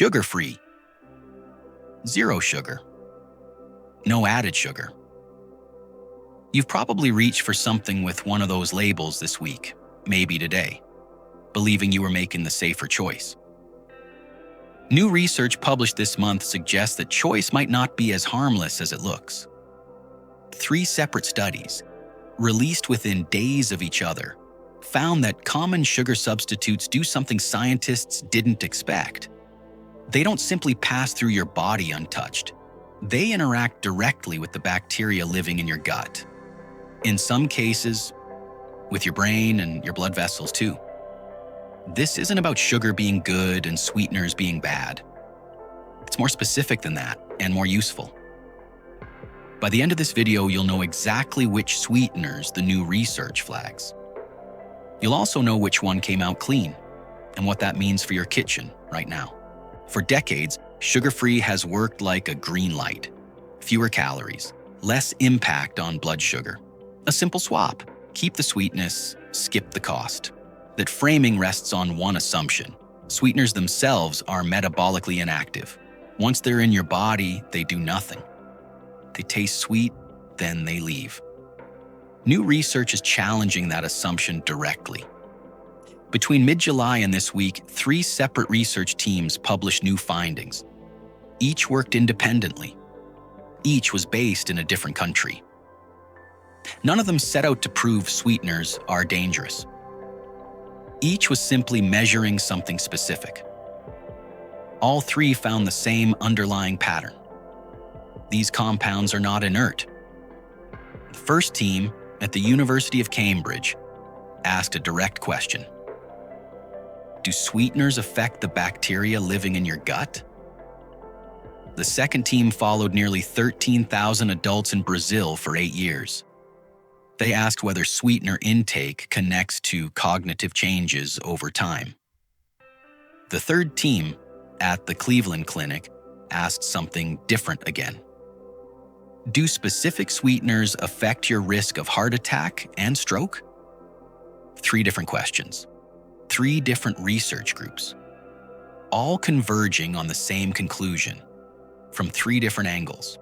sugar-free, zero sugar, no added sugar. You've probably reached for something with one of those labels this week, maybe today, believing you were making the safer choice. New research published this month suggests that choice might not be as harmless as it looks. 3 separate studies, released within days of each other, found that common sugar substitutes do something scientists didn't expect. They don't simply pass through your body untouched. They interact directly with the bacteria living in your gut. In some cases, with your brain and your blood vessels too. This isn't about sugar being good and sweeteners being bad. It's more specific than that and more useful. By the end of this video, you'll know exactly which sweeteners the new research flags. You'll also know which one came out clean and what that means for your kitchen right now. For decades, sugar-free has worked like a green light. Fewer calories, less impact on blood sugar. A simple swap. Keep the sweetness, skip the cost. That framing rests on one assumption. Sweeteners themselves are metabolically inactive. Once they're in your body, they do nothing. They taste sweet, then they leave. New research is challenging that assumption directly. Between mid-July and this week, 3 separate research teams published new findings. Each worked independently. Each was based in a different country. None of them set out to prove sweeteners are dangerous. Each was simply measuring something specific. All 3 found the same underlying pattern. These compounds are not inert. The first team, at the University of Cambridge, asked a direct question. Do sweeteners affect the bacteria living in your gut? The second team followed nearly 13,000 adults in Brazil for 8 years. They asked whether sweetener intake connects to cognitive changes over time. The third team, at the Cleveland Clinic, asked something different again. Do specific sweeteners affect your risk of heart attack and stroke? 3 different questions. 3 different research groups. All converging on the same conclusion, from 3 different angles.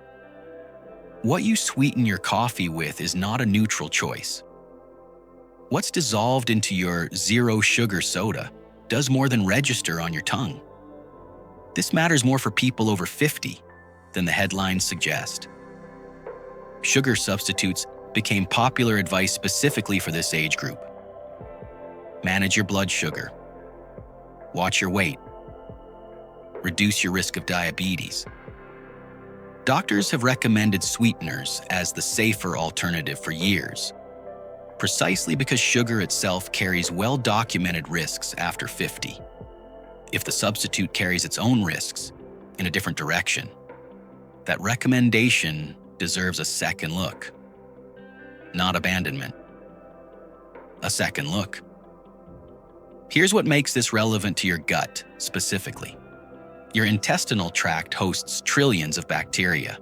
What you sweeten your coffee with is not a neutral choice. What's dissolved into your zero sugar soda does more than register on your tongue. This matters more for people over 50 than the headlines suggest. Sugar substitutes became popular advice specifically for this age group. Manage your blood sugar. Watch your weight. Reduce your risk of diabetes. Doctors have recommended sweeteners as the safer alternative for years, precisely because sugar itself carries well-documented risks after 50. If the substitute carries its own risks in a different direction, that recommendation deserves a second look. Not abandonment. A second look. Here's what makes this relevant to your gut specifically. Your intestinal tract hosts trillions of bacteria.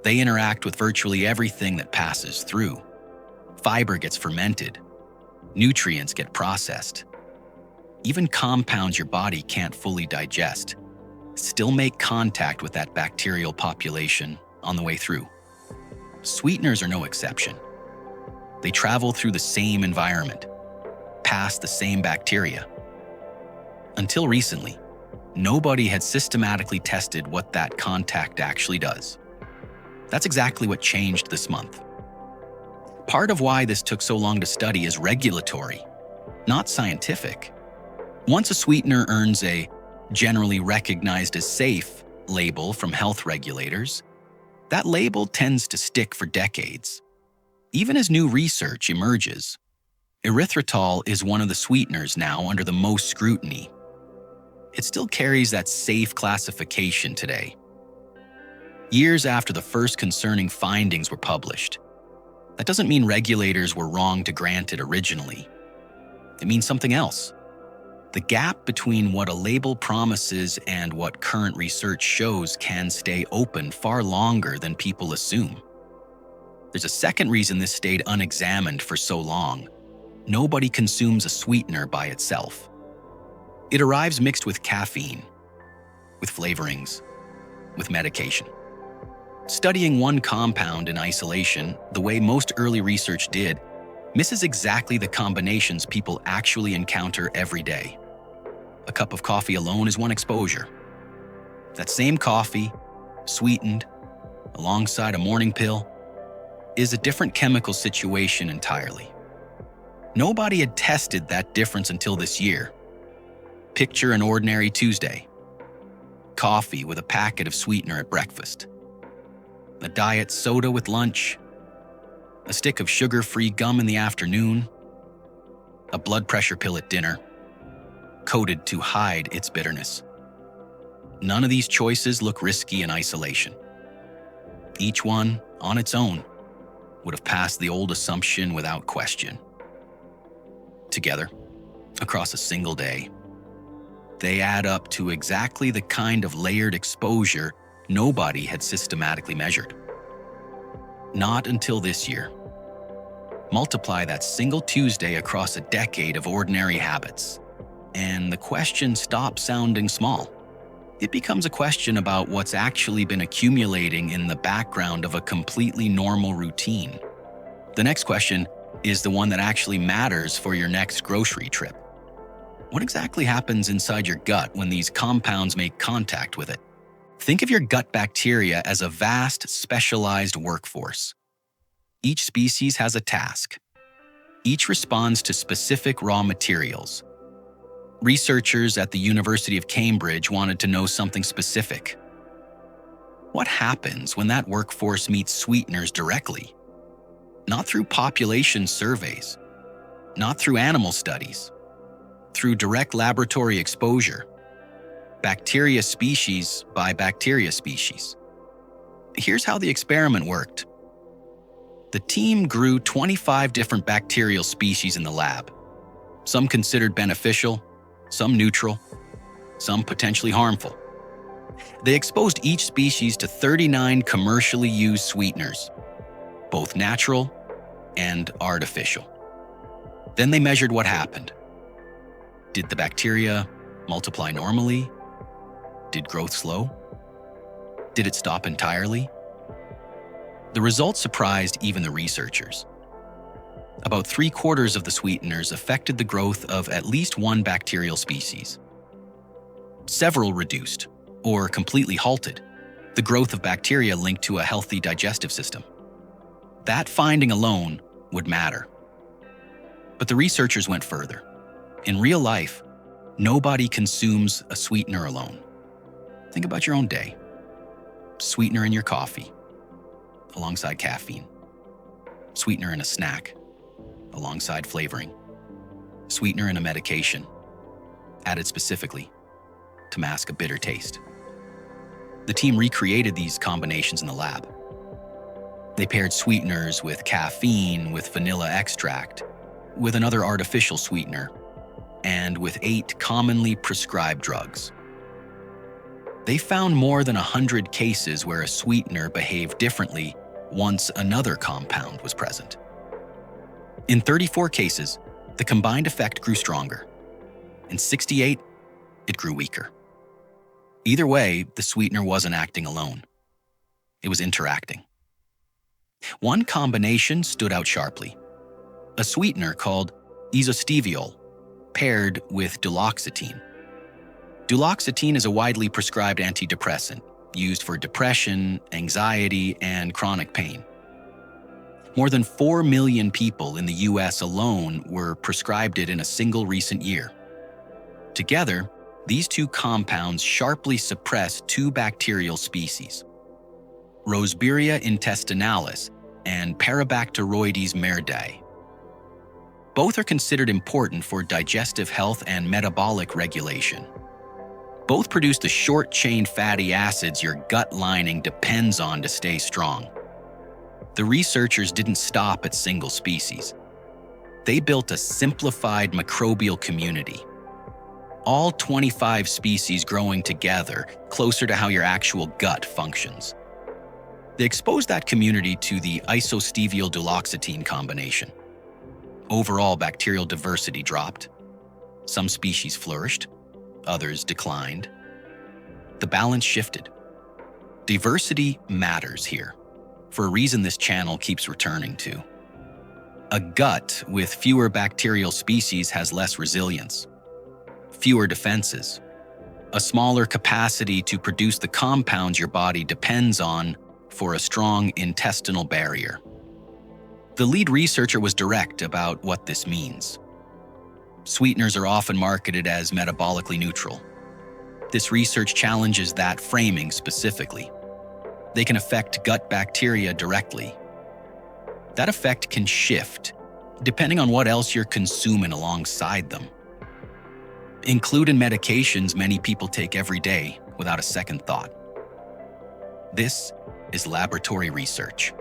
They interact with virtually everything that passes through. Fiber gets fermented. Nutrients get processed. Even compounds your body can't fully digest still make contact with that bacterial population on the way through. Sweeteners are no exception. They travel through the same environment, past the same bacteria. Until recently, nobody had systematically tested what that contact actually does. That's exactly what changed this month. Part of why this took so long to study is regulatory, not scientific. Once a sweetener earns a generally recognized as safe label from health regulators, that label tends to stick for decades. Even as new research emerges, erythritol is one of the sweeteners now under the most scrutiny. It still carries that safe classification today. Years after the first concerning findings were published, that doesn't mean regulators were wrong to grant it originally. It means something else. The gap between what a label promises and what current research shows can stay open far longer than people assume. There's a second reason this stayed unexamined for so long. Nobody consumes a sweetener by itself. It arrives mixed with caffeine, with flavorings, with medication. Studying one compound in isolation, the way most early research did, misses exactly the combinations people actually encounter every day. A cup of coffee alone is one exposure. That same coffee, sweetened, alongside a morning pill, is a different chemical situation entirely. Nobody had tested that difference until this year. Picture an ordinary Tuesday. Coffee with a packet of sweetener at breakfast. A diet soda with lunch. A stick of sugar-free gum in the afternoon. A blood pressure pill at dinner, coated to hide its bitterness. None of these choices look risky in isolation. Each one, on its own, would have passed the old assumption without question. Together, across a single day, they add up to exactly the kind of layered exposure nobody had systematically measured. Not until this year. Multiply that single Tuesday across a decade of ordinary habits, and the question stops sounding small. It becomes a question about what's actually been accumulating in the background of a completely normal routine. The next question is the one that actually matters for your next grocery trip. What exactly happens inside your gut when these compounds make contact with it? Think of your gut bacteria as a vast, specialized workforce. Each species has a task. Each responds to specific raw materials. Researchers at the University of Cambridge wanted to know something specific. What happens when that workforce meets sweeteners directly? Not through population surveys, not through animal studies, through direct laboratory exposure, bacteria species by bacteria species. Here's how the experiment worked. The team grew 25 different bacterial species in the lab, some considered beneficial, some neutral, some potentially harmful. They exposed each species to 39 commercially used sweeteners, both natural and artificial. Then they measured what happened. Did the bacteria multiply normally? Did growth slow? Did it stop entirely? The results surprised even the researchers. About 3/4 of the sweeteners affected the growth of at least one bacterial species. Several reduced, or completely halted, the growth of bacteria linked to a healthy digestive system. That finding alone would matter. But the researchers went further. In real life, nobody consumes a sweetener alone. Think about your own day. Sweetener in your coffee, alongside caffeine. Sweetener in a snack, alongside flavoring. Sweetener in a medication, added specifically to mask a bitter taste. The team recreated these combinations in the lab. They paired sweeteners with caffeine, with vanilla extract, with another artificial sweetener, and with 8 commonly prescribed drugs. They found more than 100 cases where a sweetener behaved differently once another compound was present. In 34 cases, the combined effect grew stronger. In 68, it grew weaker. Either way, the sweetener wasn't acting alone. It was interacting. One combination stood out sharply. A sweetener called isosteviol, paired with duloxetine. Duloxetine is a widely prescribed antidepressant used for depression, anxiety, and chronic pain. More than 4 million people in the US alone were prescribed it in a single recent year. Together, these two compounds sharply suppress 2 bacterial species, Roseburia intestinalis and Parabacteroides merdae. Both are considered important for digestive health and metabolic regulation. Both produce the short-chain fatty acids your gut lining depends on to stay strong. The researchers didn't stop at single species. They built a simplified microbial community. All 25 species growing together, closer to how your actual gut functions. They exposed that community to the isosteviol duloxetine combination. Overall bacterial diversity dropped. Some species flourished, others declined. the balance shifted. Diversity matters here, for a reason this channel keeps returning to. A gut with fewer bacterial species has less resilience, fewer defenses, a smaller capacity to produce the compounds your body depends on for a strong intestinal barrier. The lead researcher was direct about what this means. Sweeteners are often marketed as metabolically neutral. This research challenges that framing specifically. They can affect gut bacteria directly. That effect can shift depending on what else you're consuming alongside them. Include in medications many people take every day without a second thought. This is laboratory research,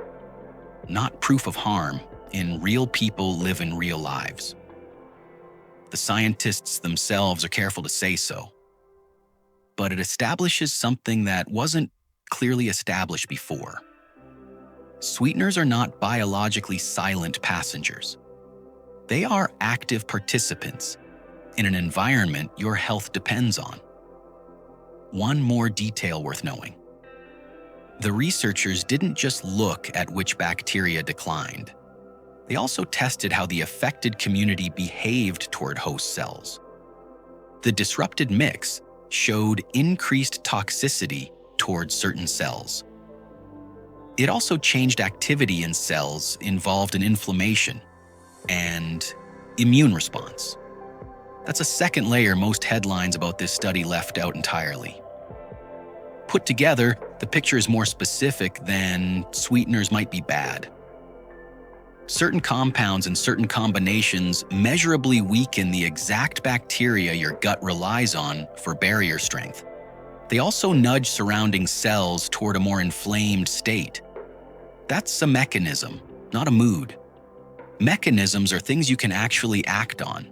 not proof of harm in real people living real lives. The scientists themselves are careful to say so, but it establishes something that wasn't clearly established before. Sweeteners are not biologically silent passengers. They are active participants in an environment your health depends on. One more detail worth knowing. The researchers didn't just look at which bacteria declined. They also tested how the affected community behaved toward host cells. The disrupted mix showed increased toxicity towards certain cells. It also changed activity in cells involved in inflammation and immune response. That's a second layer most headlines about this study left out entirely. Put together, the picture is more specific than sweeteners might be bad. Certain compounds and certain combinations measurably weaken the exact bacteria your gut relies on for barrier strength. They also nudge surrounding cells toward a more inflamed state. That's a mechanism, not a mood. Mechanisms are things you can actually act on.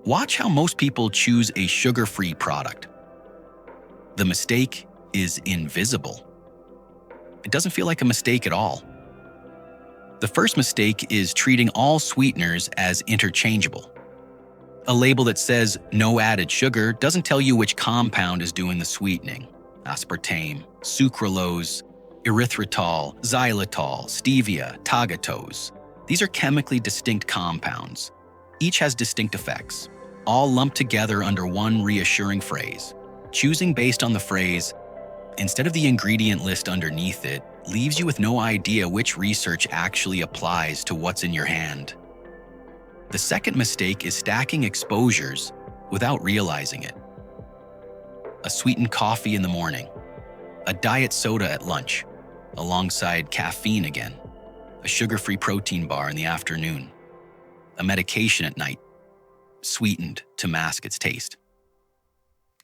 Watch how most people choose a sugar-free product. The mistake is invisible. It doesn't feel like a mistake at all. The first mistake is treating all sweeteners as interchangeable. A label that says no added sugar doesn't tell you which compound is doing the sweetening. Aspartame, sucralose, erythritol, xylitol, stevia, tagatose. These are chemically distinct compounds. Each has distinct effects, all lumped together under one reassuring phrase. Choosing based on the phrase, instead of the ingredient list underneath it, leaves you with no idea which research actually applies to what's in your hand. The second mistake is stacking exposures without realizing it. A sweetened coffee in the morning, a diet soda at lunch, alongside caffeine again, a sugar-free protein bar in the afternoon, a medication at night, sweetened to mask its taste.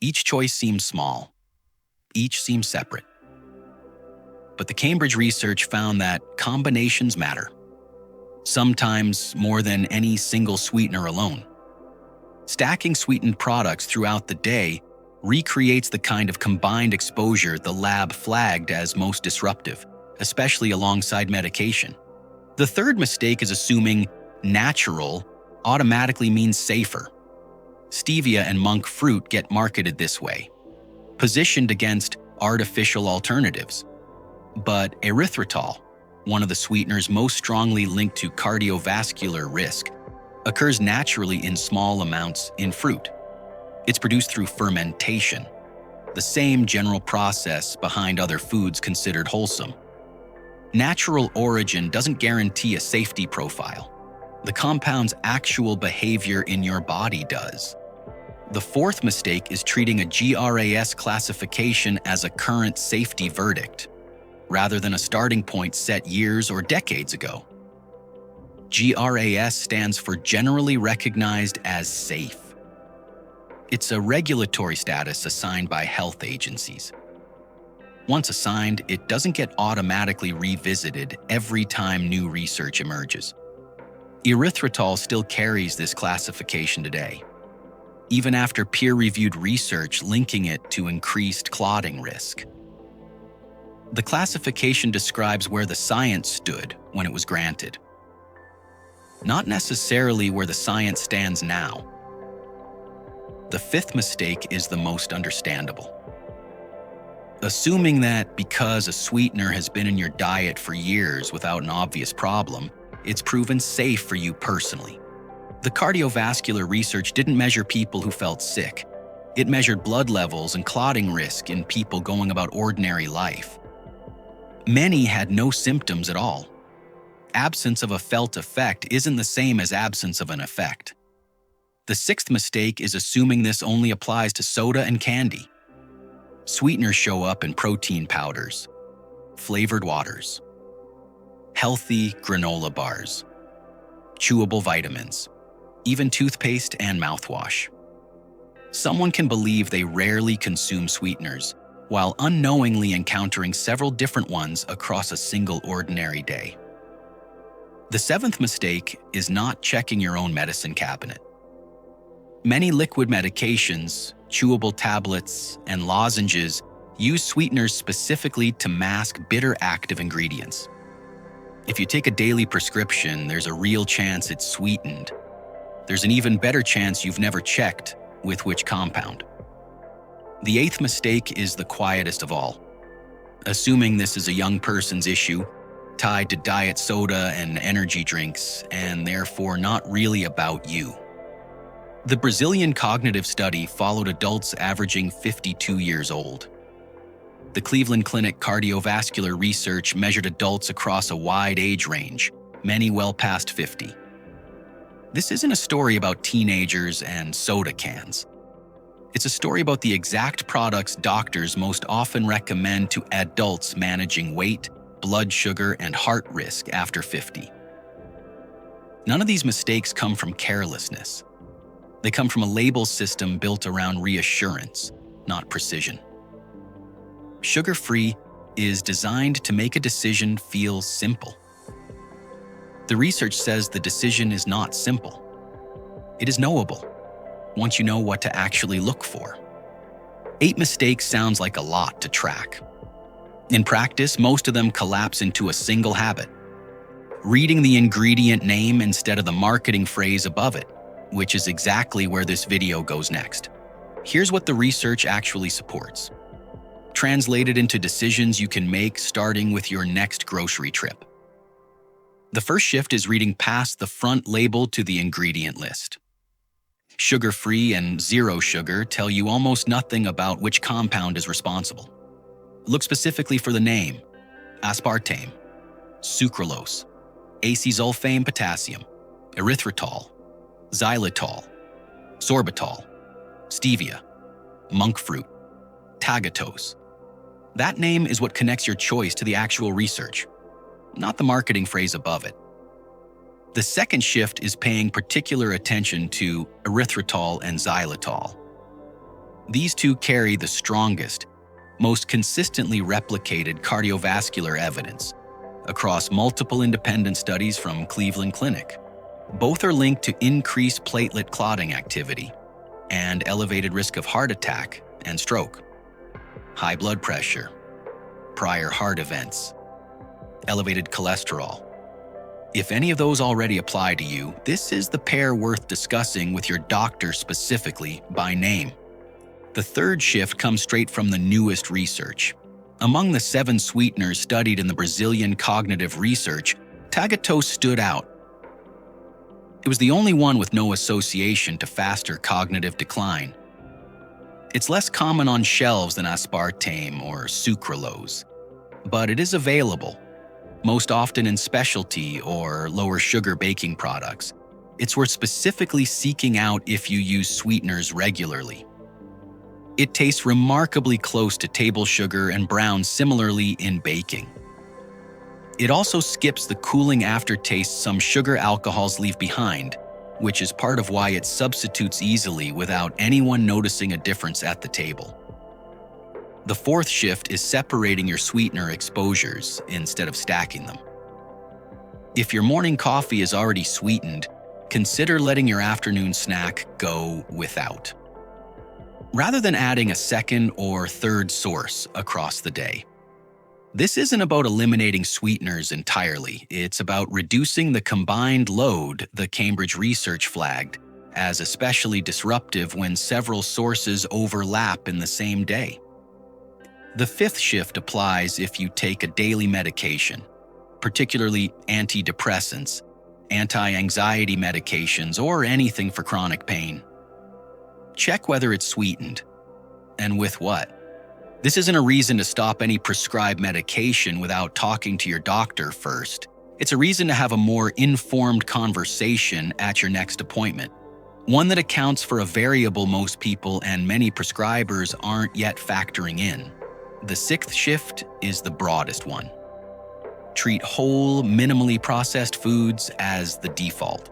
Each choice seems small. Each seems separate. But the Cambridge research found that combinations matter, sometimes more than any single sweetener alone. Stacking sweetened products throughout the day recreates the kind of combined exposure the lab flagged as most disruptive, especially alongside medication. The third mistake is assuming natural automatically means safer. Stevia and monk fruit get marketed this way, positioned against artificial alternatives. But erythritol, one of the sweeteners most strongly linked to cardiovascular risk, occurs naturally in small amounts in fruit. It's produced through fermentation, the same general process behind other foods considered wholesome. Natural origin doesn't guarantee a safety profile. The compound's actual behavior in your body does. The fourth mistake is treating a GRAS classification as a current safety verdict, rather than a starting point set years or decades ago. GRAS stands for Generally Recognized as Safe. It's a regulatory status assigned by health agencies. Once assigned, it doesn't get automatically revisited every time new research emerges. Erythritol still carries this classification today, even after peer-reviewed research linking it to increased clotting risk. The classification describes where the science stood when it was granted, not necessarily where the science stands now. The fifth mistake is the most understandable. assuming that because a sweetener has been in your diet for years without an obvious problem, it's proven safe for you personally. The cardiovascular research didn't measure people who felt sick. It measured blood levels and clotting risk in people going about ordinary life. Many had no symptoms at all. Absence of a felt effect isn't the same as absence of an effect. The sixth mistake is assuming this only applies to soda and candy. Sweeteners show up in protein powders, flavored waters, healthy granola bars, chewable vitamins, even toothpaste and mouthwash. Someone can believe they rarely consume sweeteners while unknowingly encountering several different ones across a single ordinary day. The seventh mistake is not checking your own medicine cabinet. Many liquid medications, chewable tablets, and lozenges use sweeteners specifically to mask bitter active ingredients. If you take a daily prescription, there's a real chance it's sweetened. There's an even better chance you've never checked with which compound. The eighth mistake is the quietest of all. Assuming this is a young person's issue, tied to diet soda and energy drinks, and therefore not really about you. The Brazilian cognitive study followed adults averaging 52 years old. The Cleveland Clinic cardiovascular research measured adults across a wide age range, many well past 50. This isn't a story about teenagers and soda cans. It's a story about the exact products doctors most often recommend to adults managing weight, blood sugar, and heart risk after 50. None of these mistakes come from carelessness. They come from a label system built around reassurance, not precision. Sugar-free is designed to make a decision feel simple. The research says the decision is not simple. It is knowable, once you know what to actually look for. 8 mistakes sounds like a lot to track. In practice, most of them collapse into a single habit: reading the ingredient name instead of the marketing phrase above it, which is exactly where this video goes next. Here's what the research actually supports. Translated into decisions you can make starting with your next grocery trip. The first shift is reading past the front label to the ingredient list. Sugar-free and zero sugar tell you almost nothing about which compound is responsible. Look specifically for the name: aspartame, sucralose, acetylsulfame potassium, erythritol, xylitol, sorbitol, stevia, monk fruit, tagatose. That name is what connects your choice to the actual research, not the marketing phrase above it. The second shift is paying particular attention to erythritol and xylitol. These two carry the strongest, most consistently replicated cardiovascular evidence across multiple independent studies from Cleveland Clinic. Both are linked to increased platelet clotting activity and elevated risk of heart attack and stroke, high blood pressure, prior heart events, elevated cholesterol. If any of those already apply to you, this is the pair worth discussing with your doctor specifically by name. The third shift comes straight from the newest research. Among the 7 sweeteners studied in the Brazilian cognitive research, tagatose stood out. It was the only one with no association to faster cognitive decline. It's less common on shelves than aspartame or sucralose, but it is available, most often in specialty or lower sugar baking products. It's worth specifically seeking out if you use sweeteners regularly. It tastes remarkably close to table sugar and browns similarly in baking. It also skips the cooling aftertaste some sugar alcohols leave behind, which is part of why it substitutes easily without anyone noticing a difference at the table. The fourth shift is separating your sweetener exposures instead of stacking them. If your morning coffee is already sweetened, consider letting your afternoon snack go without, rather than adding a second or third source across the day. This isn't about eliminating sweeteners entirely. It's about reducing the combined load the Cambridge research flagged as especially disruptive when several sources overlap in the same day. The fifth shift applies if you take a daily medication, particularly antidepressants, anti-anxiety medications, or anything for chronic pain. Check whether it's sweetened, and with what. This isn't a reason to stop any prescribed medication without talking to your doctor first. It's a reason to have a more informed conversation at your next appointment, one that accounts for a variable most people and many prescribers aren't yet factoring in. The sixth shift is the broadest one. Treat whole, minimally processed foods as the default.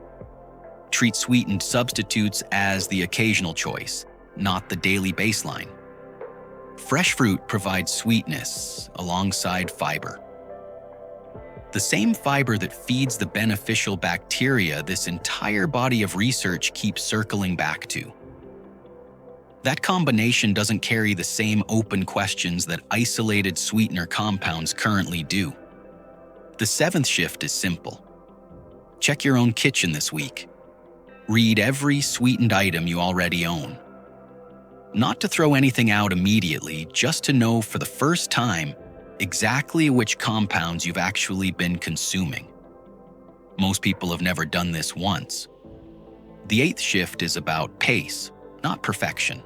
Treat sweetened substitutes as the occasional choice, not the daily baseline. Fresh fruit provides sweetness alongside fiber. The same fiber that feeds the beneficial bacteria this entire body of research keeps circling back to. That combination doesn't carry the same open questions that isolated sweetener compounds currently do. The seventh shift is simple. Check your own kitchen this week. Read every sweetened item you already own. Not to throw anything out immediately, just to know for the first time exactly which compounds you've actually been consuming. Most people have never done this once. The eighth shift is about pace, not perfection.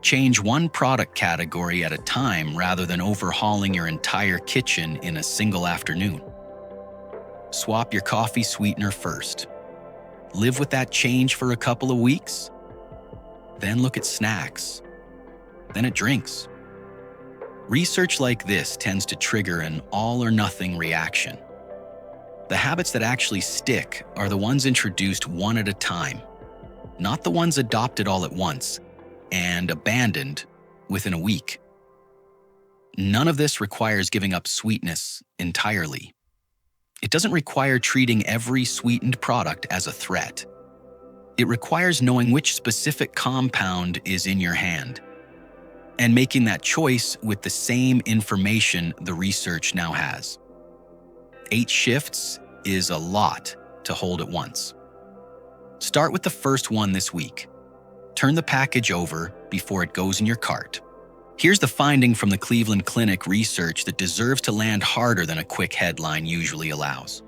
Change one product category at a time rather than overhauling your entire kitchen in a single afternoon. Swap your coffee sweetener first. Live with that change for a couple of weeks. Then look at snacks. Then at drinks. Research like this tends to trigger an all-or-nothing reaction. The habits that actually stick are the ones introduced one at a time, not the ones adopted all at once and abandoned within a week. None of this requires giving up sweetness entirely. It doesn't require treating every sweetened product as a threat. It requires knowing which specific compound is in your hand and making that choice with the same information the research now has. 8 shifts is a lot to hold at once. Start with the first one this week. Turn the package over before it goes in your cart. Here's the finding from the Cleveland Clinic research that deserves to land harder than a quick headline usually allows.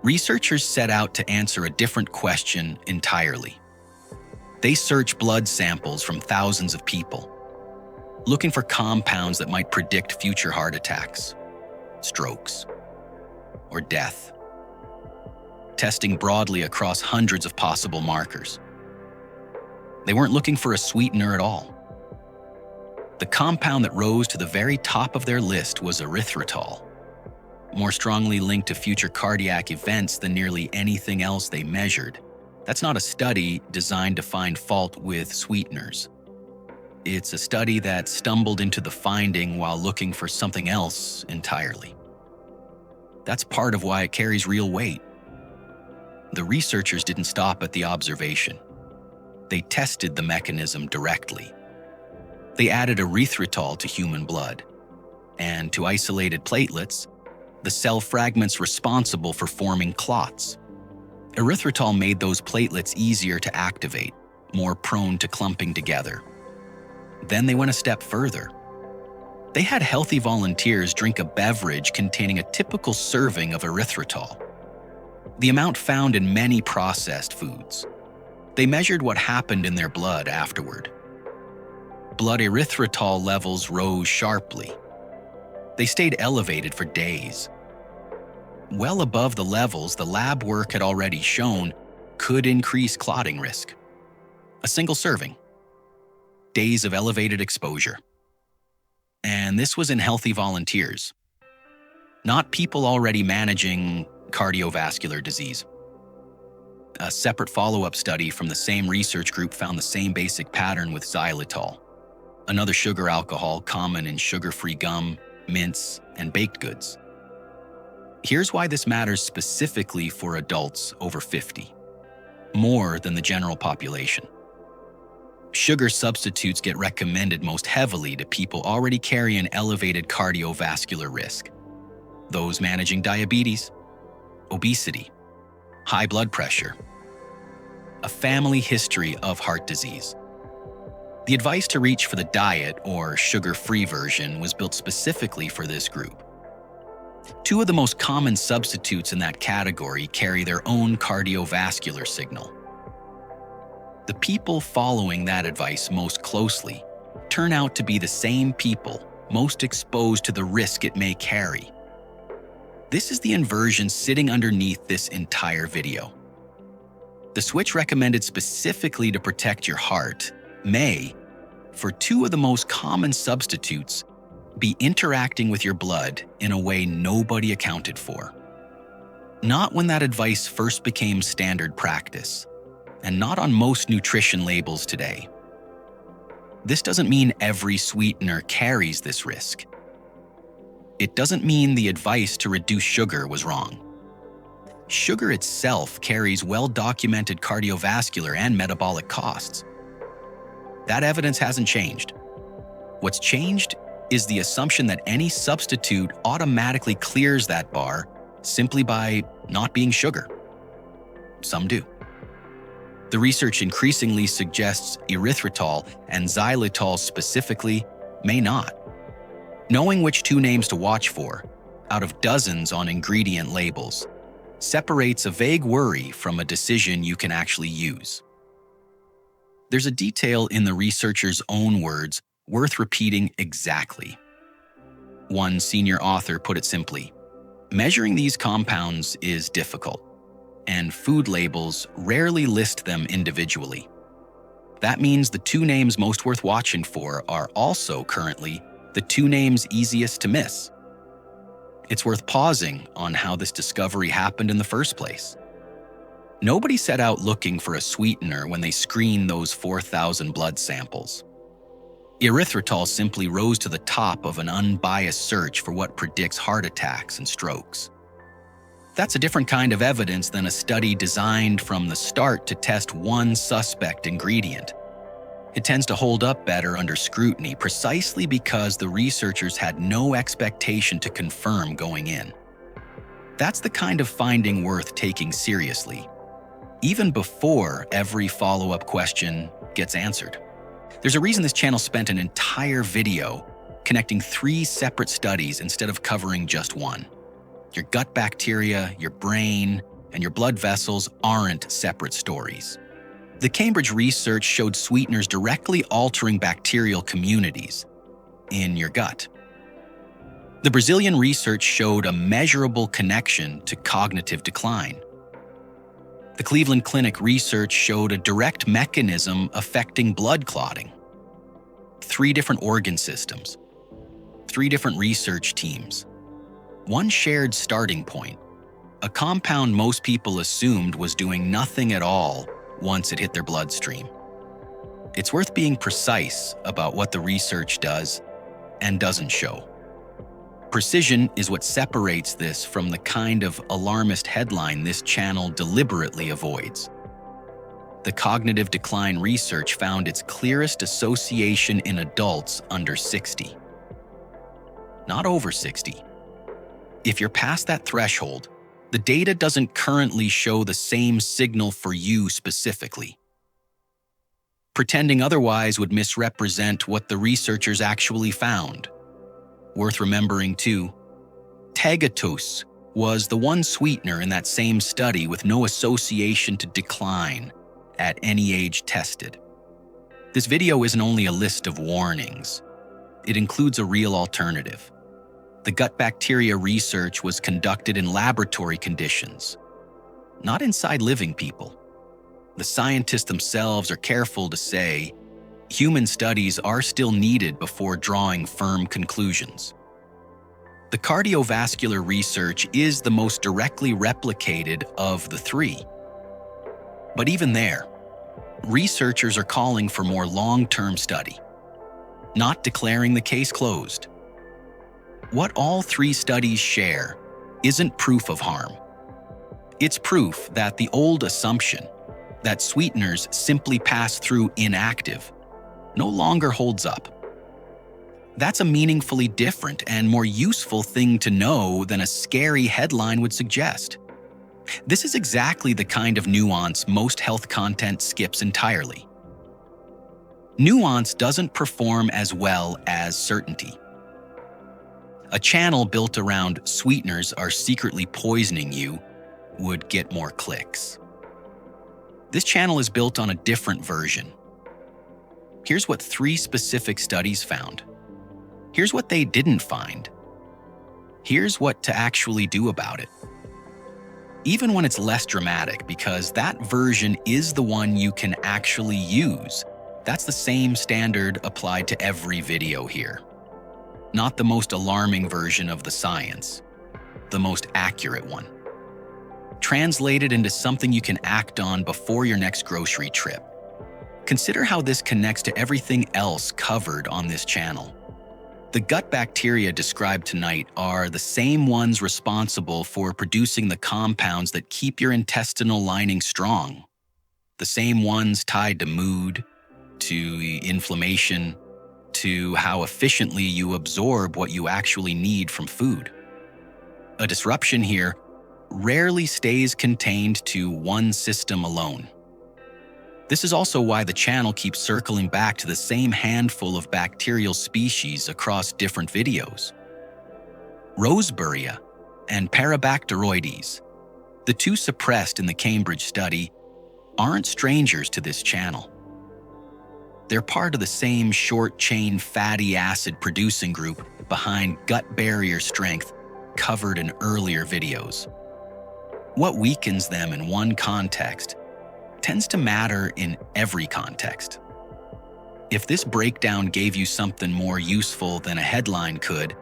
Researchers set out to answer a different question entirely. They searched blood samples from thousands of people, looking for compounds that might predict future heart attacks, strokes, or death, testing broadly across hundreds of possible markers. They weren't looking for a sweetener at all. The compound that rose to the very top of their list was erythritol, more strongly linked to future cardiac events than nearly anything else they measured. That's not a study designed to find fault with sweeteners. It's a study that stumbled into the finding while looking for something else entirely. That's part of why it carries real weight. The researchers didn't stop at the observation. They tested the mechanism directly. They added erythritol to human blood, and to isolated platelets, the cell fragments responsible for forming clots. Erythritol made those platelets easier to activate, more prone to clumping together. Then they went a step further. They had healthy volunteers drink a beverage containing a typical serving of erythritol, the amount found in many processed foods. They measured what happened in their blood afterward. Blood erythritol levels rose sharply. They stayed elevated for days, well above the levels the lab work had already shown could increase clotting risk. A single serving. Days of elevated exposure. And this was in healthy volunteers, not people already managing cardiovascular disease. A separate follow-up study from the same research group found the same basic pattern with xylitol, another sugar alcohol common in sugar-free gum, mints, and baked goods. Here's why this matters specifically for adults over 50, more than the general population. Sugar substitutes get recommended most heavily to people already carrying an elevated cardiovascular risk, those managing diabetes, obesity, high blood pressure, a family history of heart disease. The advice to reach for the diet or sugar-free version was built specifically for this group. Two of the most common substitutes in that category carry their own cardiovascular signal. The people following that advice most closely turn out to be the same people most exposed to the risk it may carry. This is the inversion sitting underneath this entire video. The switch recommended specifically to protect your heart may, for two of the most common substitutes, be interacting with your blood in a way nobody accounted for. Not when that advice first became standard practice, and not on most nutrition labels today. This doesn't mean every sweetener carries this risk. It doesn't mean the advice to reduce sugar was wrong. Sugar itself carries well-documented cardiovascular and metabolic costs. That evidence hasn't changed. What's changed is the assumption that any substitute automatically clears that bar simply by not being sugar. Some do. The research increasingly suggests erythritol and xylitol specifically may not. Knowing which two names to watch for, out of dozens on ingredient labels, separates a vague worry from a decision you can actually use. There's a detail in the researcher's own words worth repeating exactly. One senior author put it simply, "Measuring these compounds is difficult, and food labels rarely list them individually. That means the two names most worth watching for are also currently the two names easiest to miss." It's worth pausing on how this discovery happened in the first place. Nobody set out looking for a sweetener when they screened those 4,000 blood samples. Erythritol simply rose to the top of an unbiased search for what predicts heart attacks and strokes. That's a different kind of evidence than a study designed from the start to test one suspect ingredient. It tends to hold up better under scrutiny precisely because the researchers had no expectation to confirm going in. That's the kind of finding worth taking seriously, even before every follow-up question gets answered. There's a reason this channel spent an entire video connecting 3 separate studies instead of covering just one. Your gut bacteria, your brain, and your blood vessels aren't separate stories. The Cambridge research showed sweeteners directly altering bacterial communities in your gut. The Brazilian research showed a measurable connection to cognitive decline. The Cleveland Clinic research showed a direct mechanism affecting blood clotting. 3 different organ systems, 3 different research teams, one shared starting point, a compound most people assumed was doing nothing at all once it hit their bloodstream. It's worth being precise about what the research does and doesn't show. Precision is what separates this from the kind of alarmist headline this channel deliberately avoids. The cognitive decline research found its clearest association in adults under 60, not over 60. If you're past that threshold, the data doesn't currently show the same signal for you specifically. Pretending otherwise would misrepresent what the researchers actually found. Worth remembering too, tagatose was the one sweetener in that same study with no association to decline at any age tested. This video isn't only a list of warnings. It includes a real alternative. The gut bacteria research was conducted in laboratory conditions, not inside living people. The scientists themselves are careful to say human studies are still needed before drawing firm conclusions. The cardiovascular research is the most directly replicated of the 3. But even there, researchers are calling for more long-term study, not declaring the case closed. What all 3 studies share isn't proof of harm. It's proof that the old assumption that sweeteners simply pass through inactive no longer holds up. That's a meaningfully different and more useful thing to know than a scary headline would suggest. This is exactly the kind of nuance most health content skips entirely. Nuance doesn't perform as well as certainty. A channel built around sweeteners are secretly poisoning you would get more clicks. This channel is built on a different version. Here's what 3 specific studies found. Here's what they didn't find. Here's what to actually do about it. Even when it's less dramatic, because that version is the one you can actually use. That's the same standard applied to every video here. Not the most alarming version of the science, the most accurate one. Translated into something you can act on before your next grocery trip. Consider how this connects to everything else covered on this channel. The gut bacteria described tonight are the same ones responsible for producing the compounds that keep your intestinal lining strong. The same ones tied to mood, to inflammation, to how efficiently you absorb what you actually need from food. A disruption here rarely stays contained to one system alone. This is also why the channel keeps circling back to the same handful of bacterial species across different videos. Roseburia and Parabacteroides, the 2 suppressed in the Cambridge study, aren't strangers to this channel. They're part of the same short-chain fatty acid producing group behind gut barrier strength covered in earlier videos. What weakens them in one context tends to matter in every context. If this breakdown gave you something more useful than a headline could,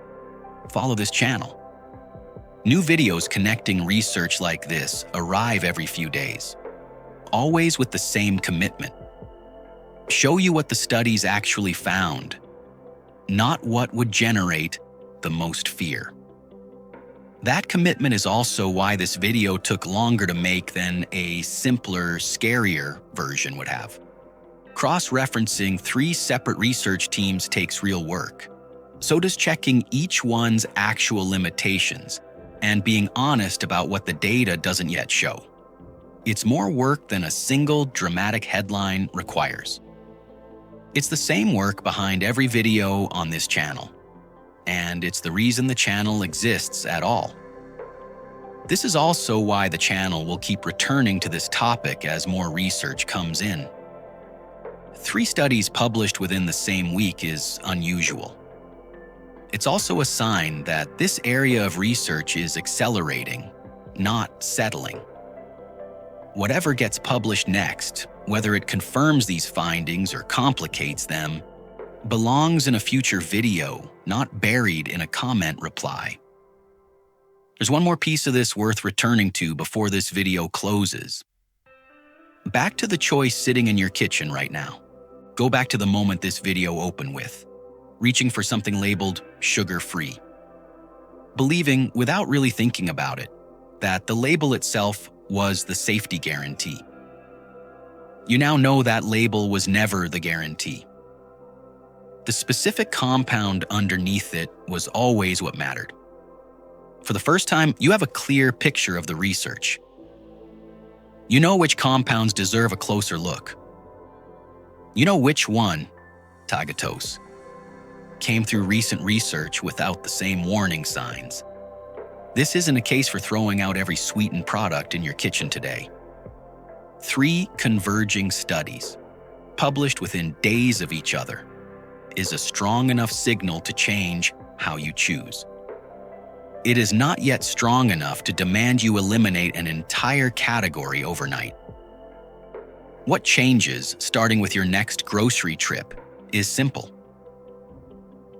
follow this channel. New videos connecting research like this arrive every few days, always with the same commitment. Show you what the studies actually found, not what would generate the most fear. That commitment is also why this video took longer to make than a simpler, scarier version would have. Cross-referencing 3 separate research teams takes real work. So does checking each one's actual limitations and being honest about what the data doesn't yet show. It's more work than a single dramatic headline requires. It's the same work behind every video on this channel. And it's the reason the channel exists at all. This is also why the channel will keep returning to this topic as more research comes in. 3 studies published within the same week is unusual. It's also a sign that this area of research is accelerating, not settling. Whatever gets published next, whether it confirms these findings or complicates them, belongs in a future video, not buried in a comment reply. There's one more piece of this worth returning to before this video closes. Back to the choice sitting in your kitchen right now. Go back to the moment this video opened with, reaching for something labeled sugar-free. Believing, without really thinking about it, that the label itself was the safety guarantee. You now know that label was never the guarantee. The specific compound underneath it was always what mattered. For the first time, you have a clear picture of the research. You know which compounds deserve a closer look. You know which one, tagatose, came through recent research without the same warning signs. This isn't a case for throwing out every sweetened product in your kitchen today. 3 converging studies, published within days of each other, is a strong enough signal to change how you choose. It is not yet strong enough to demand you eliminate an entire category overnight. What changes, starting with your next grocery trip, is simple.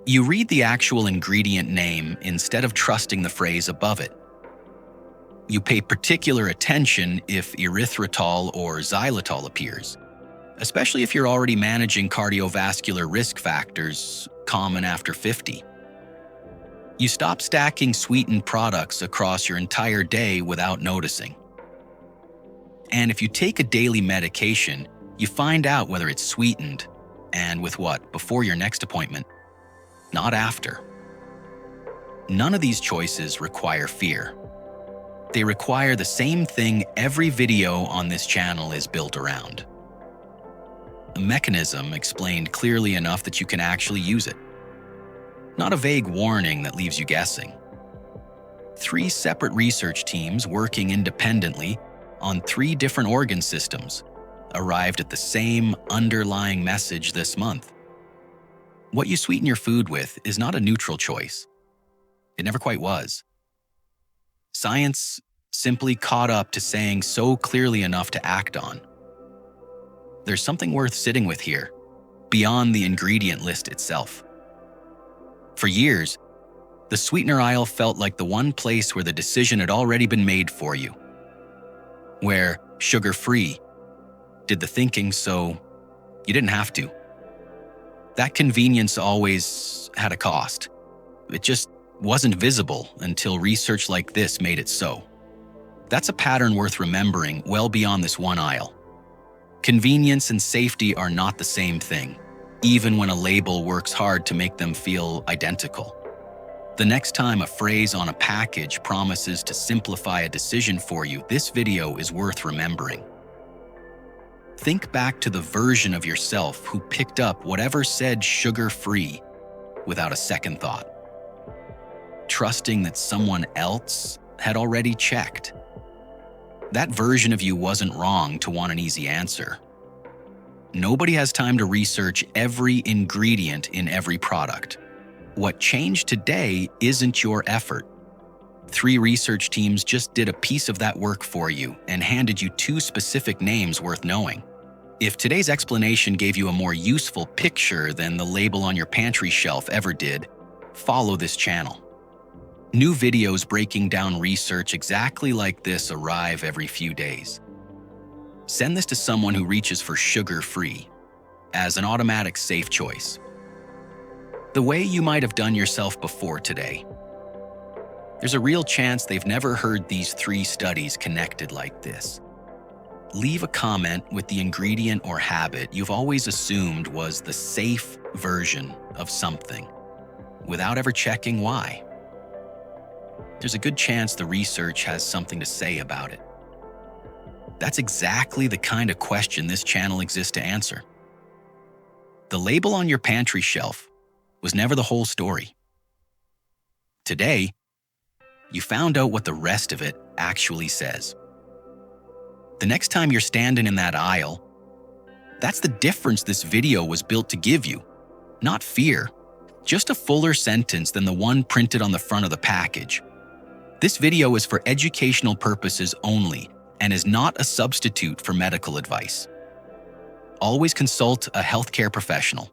You read the actual ingredient name instead of trusting the phrase above it. You pay particular attention if erythritol or xylitol appears, especially if you're already managing cardiovascular risk factors common after 50. You stop stacking sweetened products across your entire day without noticing. And if you take a daily medication, you find out whether it's sweetened, and with what, before your next appointment, not after. None of these choices require fear. They require the same thing every video on this channel is built around. a mechanism explained clearly enough that you can actually use it. Not a vague warning that leaves you guessing. 3 separate research teams working independently on 3 different organ systems arrived at the same underlying message this month. What you sweeten your food with is not a neutral choice. It never quite was. Science simply caught up to saying so clearly enough to act on. There's something worth sitting with here, beyond the ingredient list itself. For years, the sweetener aisle felt like the one place where the decision had already been made for you. Where sugar-free did the thinking so you didn't have to. That convenience always had a cost. It just wasn't visible until research like this made it so. That's a pattern worth remembering well beyond this one aisle. Convenience and safety are not the same thing, even when a label works hard to make them feel identical. The next time a phrase on a package promises to simplify a decision for you, this video is worth remembering. Think back to the version of yourself who picked up whatever said sugar-free without a second thought, trusting that someone else had already checked. That version of you wasn't wrong to want an easy answer. Nobody has time to research every ingredient in every product. What changed today isn't your effort. 3 research teams just did a piece of that work for you and handed you 2 specific names worth knowing. If today's explanation gave you a more useful picture than the label on your pantry shelf ever did, follow this channel. New videos breaking down research exactly like this arrive every few days. Send this to someone who reaches for sugar-free as an automatic safe choice. The way you might have done yourself before today. There's a real chance they've never heard these 3 studies connected like this. Leave a comment with the ingredient or habit you've always assumed was the safe version of something, without ever checking why. There's a good chance the research has something to say about it. That's exactly the kind of question this channel exists to answer. The label on your pantry shelf was never the whole story. Today, you found out what the rest of it actually says. The next time you're standing in that aisle, that's the difference this video was built to give you. Not fear, just a fuller sentence than the one printed on the front of the package. This video is for educational purposes only and is not a substitute for medical advice. Always consult a healthcare professional.